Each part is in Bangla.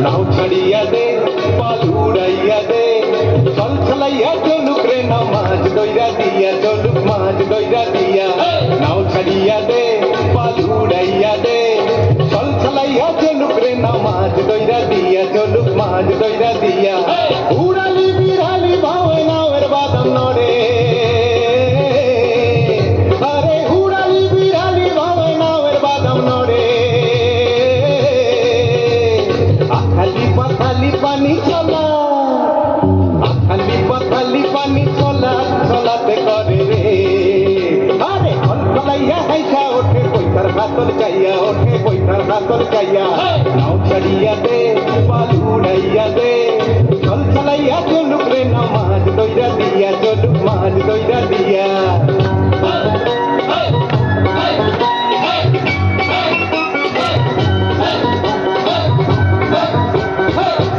নাও ছাড়িয়া দে পাল উড়াইয়া দে চল চলাইয়া চলুক রে নাও মাছ দইরা দিয়া চলুক মাছ দইরা দিয়া নাও ছাড়িয়া দে পাল উড়াইয়া দে চল চলাইয়া চলুক রে নাও মাছ দইরা দিয়া চলুক মাছ দইরা দিয়া উড়ালি বিড়ালি ভাবে নাওয়ের বাদম নড়ে আরে উড়ালি বিড়ালি ভাবে নাওয়ের বাদম নড়ে আখালি পাখালি পানি চলা আখালি পাখালি পানি চলা চলাতে করে রে আরে হলফলাইয়া হাইসা ওঠে পয়সার হাতল চাইয়া ওঠে পয়সার হাতল চাইয়া নাও ছাড়িয়া দে পাল উড়াইয়া দে চল চলাইয়া চলুক রে না মাছ দইরা দিয়া চলুক মাছ দইরা দিয়া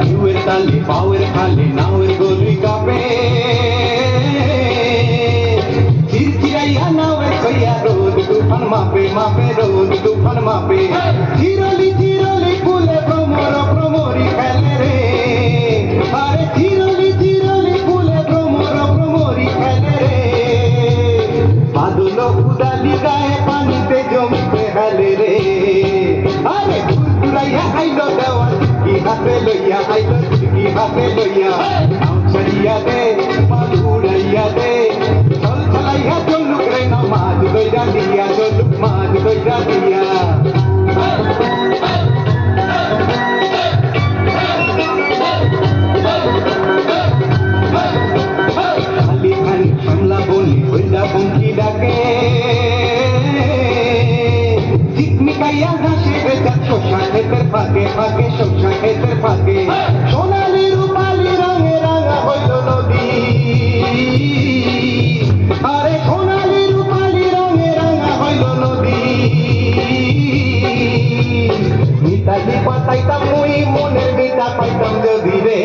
ইউয়ের তালে পাওয়ের খালে নাওয়ের গলি কাপে চিরচিরাইয়া নাওয়ের কইয়া রোদ তুফান মাপে মাপে রোদ তুফান মাপে চিরলি চিরলি ফুলে ভ্রমর ভ্রমরি খেলে রে আরে চিরলি চিরলি ফুলে ভ্রমর ভ্রমরি খেলে রে বাদল উদালি গায়ে পানিতে জমিতে হেলে রে আরে ঘুরাইয়া আইলো দেওয়া কি হাতে লইয়া আইলো কি হাতে লইয়া নাও ছাড়িয়া দে পাল উড়াইয়া দে চল চলাইয়া চলুক রে না মাছ দইরা দিয়া চলুক মাছ দইরা দিয়া খালি খালি সামলা বলি হইলা বঙ্কি ডাকে চিকমিকাইয়া হাসি বেজা শোষা খেতের ফাঁকে ফাঁকে শোষা খেতের ফাঁকে সোনালি রূপালি রঙে রাঙা হইল নদী আরে সোনালি রূপালি রঙে রাঙা হইল নদী মিতালি পাতাইতাম মুই মনের মিতা পাইতাম যদি রে